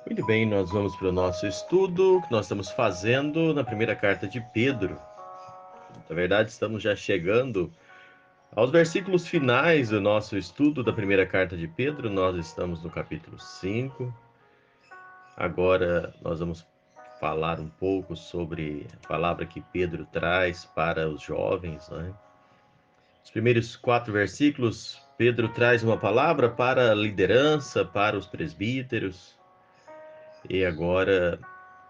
Muito bem, nós vamos para o nosso estudo que nós estamos fazendo na primeira carta de Pedro. Na verdade, estamos já chegando aos versículos finais do nosso estudo da primeira carta de Pedro. Nós estamos no capítulo 5. Agora nós vamos falar um pouco sobre a palavra que Pedro traz para os jovens, né? Os primeiros 4 versículos, Pedro traz uma palavra para a liderança, para os presbíteros. E agora,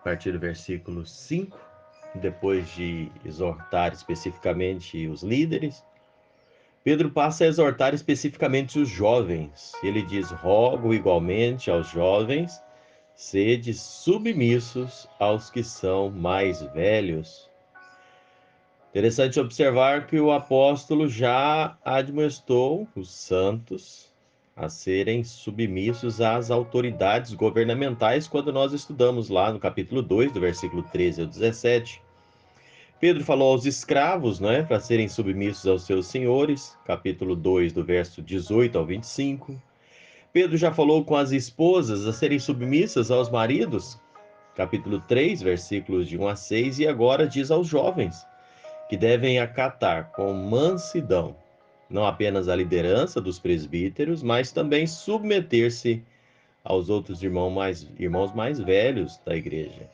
a partir do versículo 5, depois de exortar especificamente os líderes, Pedro passa a exortar especificamente os jovens. Ele diz: rogo igualmente aos jovens, sede submissos aos que são mais velhos. Interessante observar que o apóstolo já admoestou os santos a serem submissos às autoridades governamentais quando nós estudamos lá no capítulo 2, do versículo 13 ao 17. Pedro falou aos escravos, né, para serem submissos aos seus senhores, capítulo 2, do verso 18 ao 25. Pedro já falou com as esposas a serem submissas aos maridos, capítulo 3, versículos de 1 a 6, e agora diz aos jovens que devem acatar com mansidão não apenas a liderança dos presbíteros, mas também submeter-se aos outros irmãos mais velhos da igreja.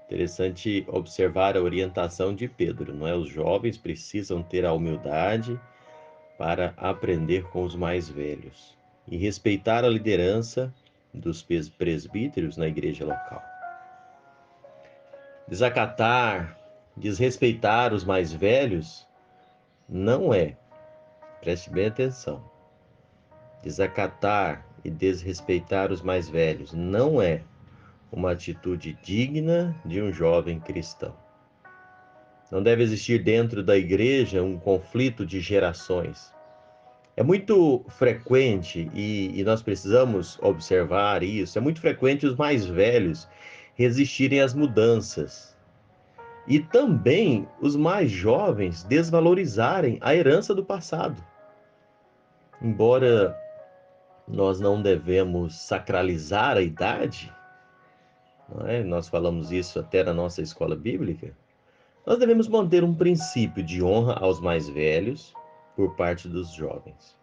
Interessante observar a orientação de Pedro, não é? Os jovens precisam ter a humildade para aprender com os mais velhos e respeitar a liderança dos presbíteros na igreja local. Desacatar, desrespeitar os mais velhos não é, preste bem atenção, desacatar e desrespeitar os mais velhos não é uma atitude digna de um jovem cristão. Não deve existir dentro da igreja um conflito de gerações. É muito frequente, e nós precisamos observar isso, é muito frequente os mais velhos resistirem às mudanças. E também os mais jovens desvalorizarem a herança do passado. Embora nós não devemos sacralizar a idade, não é? Nós falamos isso até na nossa escola bíblica, nós devemos manter um princípio de honra aos mais velhos por parte dos jovens.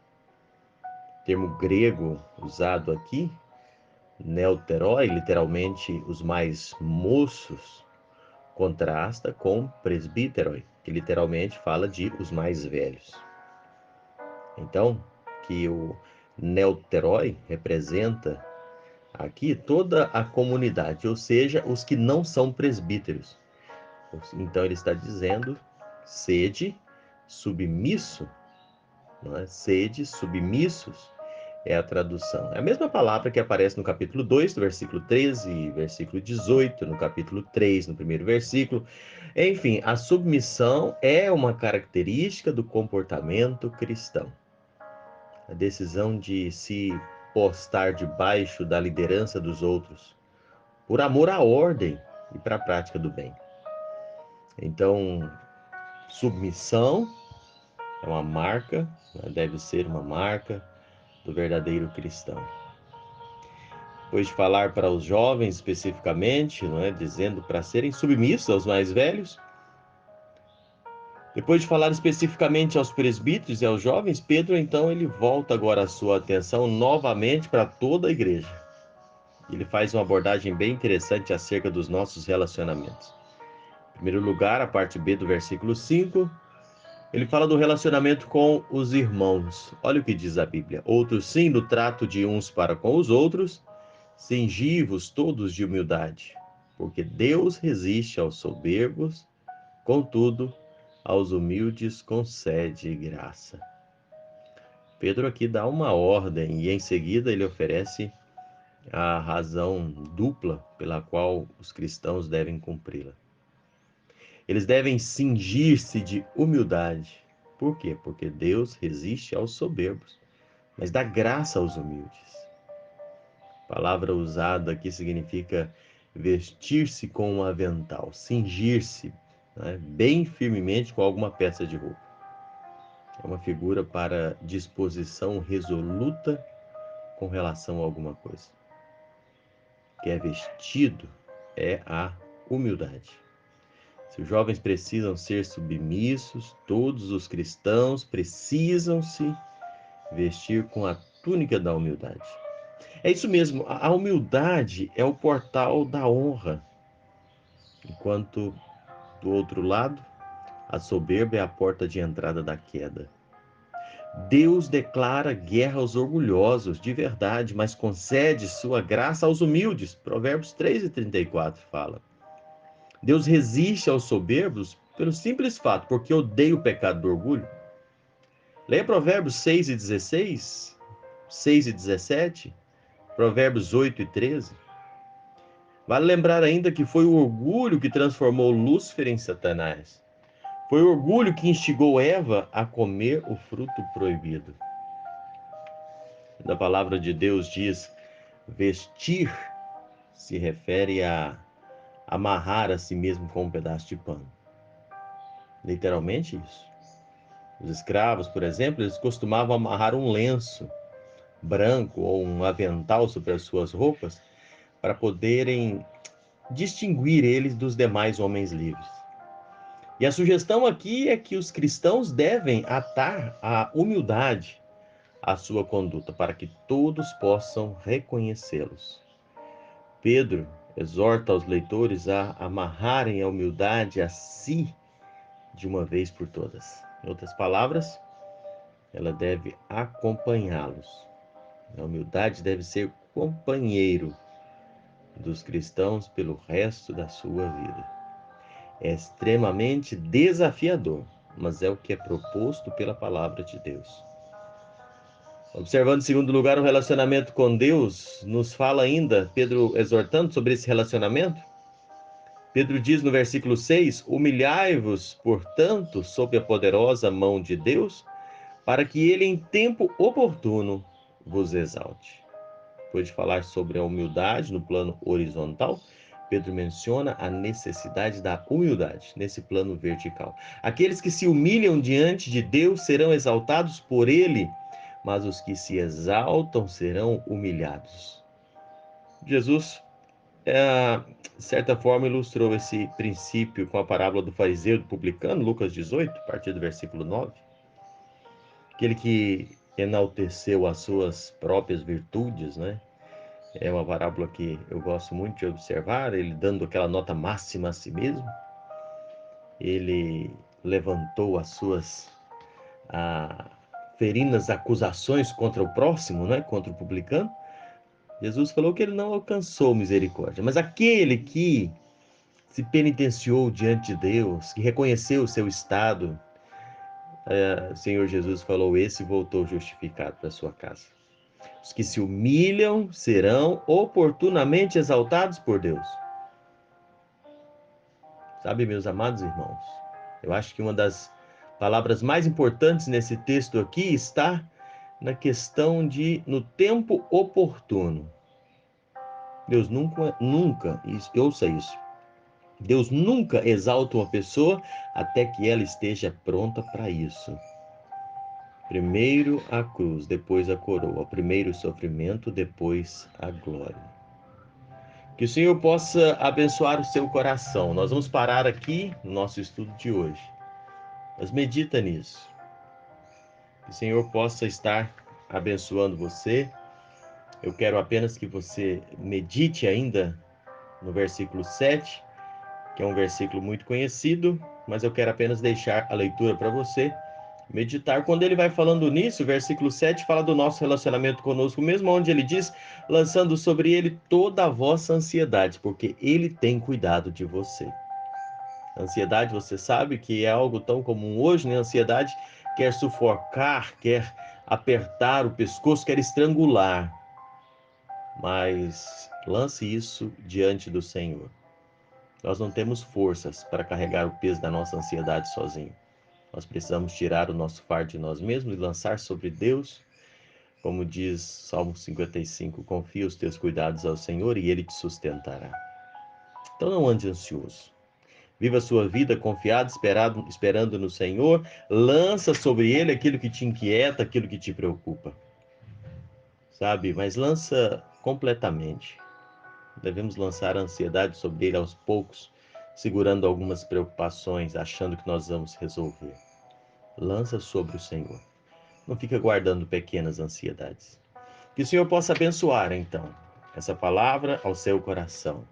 O termo grego usado aqui, neuteroi, literalmente os mais moços, contrasta com presbíteroi, que literalmente fala de os mais velhos. Então, que o neuteroi representa aqui toda a comunidade, ou seja, os que não são presbíteros. Então ele está dizendo, sede submisso, não é? Sede submissos é a tradução. É a mesma palavra que aparece no capítulo 2, do versículo 13, versículo 18, no capítulo 3, no primeiro versículo. Enfim, a submissão é uma característica do comportamento cristão. A decisão de se postar debaixo da liderança dos outros, por amor à ordem e para a prática do bem. Então, submissão é uma marca, né? Deve ser uma marca do verdadeiro cristão. Depois de falar para os jovens especificamente, não é? Dizendo para serem submissos aos mais velhos, depois de falar especificamente aos presbíteros e aos jovens, Pedro então ele volta agora a sua atenção novamente para toda a igreja. Ele faz uma abordagem bem interessante acerca dos nossos relacionamentos. Em primeiro lugar, a parte B do versículo 5, ele fala do relacionamento com os irmãos. Olha o que diz a Bíblia. Outros sim, no trato de uns para com os outros, cingivos todos de humildade, porque Deus resiste aos soberbos, contudo, aos humildes concede graça. Pedro aqui dá uma ordem e em seguida ele oferece a razão dupla pela qual os cristãos devem cumpri-la. Eles devem cingir-se de humildade. Por quê? Porque Deus resiste aos soberbos, mas dá graça aos humildes. A palavra usada aqui significa vestir-se com um avental, cingir-se, né, bem firmemente com alguma peça de roupa. É uma figura para disposição resoluta com relação a alguma coisa. que é vestido é a humildade. Se os jovens precisam ser submissos, todos os cristãos precisam se vestir com a túnica da humildade. É isso mesmo, a humildade é o portal da honra, enquanto do outro lado, a soberba é a porta de entrada da queda. Deus declara guerra aos orgulhosos, de verdade, mas concede sua graça aos humildes. Provérbios 3:34 fala. Deus resiste aos soberbos pelo simples fato, porque odeia o pecado do orgulho. Leia Provérbios 6:16, 6:17, Provérbios 8:13. Vale lembrar ainda que foi o orgulho que transformou Lúcifer em Satanás. Foi o orgulho que instigou Eva a comer o fruto proibido. A palavra de Deus diz: vestir se refere a amarrar a si mesmo com um pedaço de pano. Literalmente isso. Os escravos, por exemplo, eles costumavam amarrar um lenço branco ou um avental sobre as suas roupas para poderem distinguir eles dos demais homens livres. E a sugestão aqui é que os cristãos devem atar a humildade à sua conduta para que todos possam reconhecê-los. Pedro exorta os leitores a amarrarem a humildade a si de uma vez por todas. Em outras palavras, ela deve acompanhá-los. A humildade deve ser companheiro dos cristãos pelo resto da sua vida. É extremamente desafiador, mas é o que é proposto pela palavra de Deus. Observando, em segundo lugar, o relacionamento com Deus, nos fala ainda, Pedro exortando sobre esse relacionamento. Pedro diz no versículo 6: humilhai-vos, portanto, sob a poderosa mão de Deus, para que ele em tempo oportuno vos exalte. Depois de falar sobre a humildade no plano horizontal, Pedro menciona a necessidade da humildade nesse plano vertical. Aqueles que se humilham diante de Deus serão exaltados por ele, mas os que se exaltam serão humilhados. Jesus, de certa forma, ilustrou esse princípio com a parábola do fariseu e do publicano, Lucas 18, a partir do versículo 9. Aquele que enalteceu as suas próprias virtudes, né? É uma parábola que eu gosto muito de observar, ele dando aquela nota máxima a si mesmo. Ele levantou as suas ferinas acusações contra o próximo, né? Contra o publicano. Jesus falou que ele não alcançou misericórdia, mas aquele que se penitenciou diante de Deus, que reconheceu o seu estado, o Senhor Jesus falou, esse voltou justificado para sua casa. Os que se humilham serão oportunamente exaltados por Deus. Sabe, meus amados irmãos, eu acho que uma das palavras mais importantes nesse texto aqui está na questão de no tempo oportuno. Deus nunca, ouça isso, Deus nunca exalta uma pessoa até que ela esteja pronta para isso. Primeiro a cruz, depois a coroa. Primeiro o sofrimento, depois a glória. Que o Senhor possa abençoar o seu coração. Nós vamos parar aqui no nosso estudo de hoje. Mas medita nisso. Que o Senhor possa estar abençoando você. Eu quero apenas que você medite ainda no versículo 7, que é um versículo muito conhecido, mas eu quero apenas deixar a leitura para você meditar. Quando ele vai falando nisso, o versículo 7 fala do nosso relacionamento conosco mesmo, onde ele diz, lançando sobre ele toda a vossa ansiedade, porque ele tem cuidado de você. A ansiedade, você sabe que é algo tão comum hoje, né? A ansiedade quer sufocar, quer apertar o pescoço, quer estrangular. Mas lance isso diante do Senhor. Nós não temos forças para carregar o peso da nossa ansiedade sozinho. Nós precisamos tirar o nosso fardo de nós mesmos e lançar sobre Deus, como diz Salmo 55, confia os teus cuidados ao Senhor e Ele te sustentará. Então não ande ansioso. Viva a sua vida confiado, esperando no Senhor. Lança sobre Ele aquilo que te inquieta, aquilo que te preocupa. Sabe? Mas lança completamente. Devemos lançar a ansiedade sobre ele aos poucos, segurando algumas preocupações, achando que nós vamos resolver. Lança sobre o Senhor. Não fica guardando pequenas ansiedades. Que o Senhor possa abençoar, então, essa palavra ao seu coração.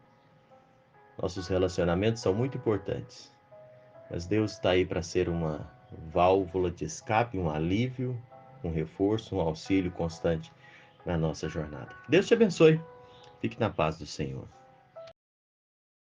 Nossos relacionamentos são muito importantes, mas Deus está aí para ser uma válvula de escape, um alívio, um reforço, um auxílio constante na nossa jornada. Deus te abençoe. Fique na paz do Senhor.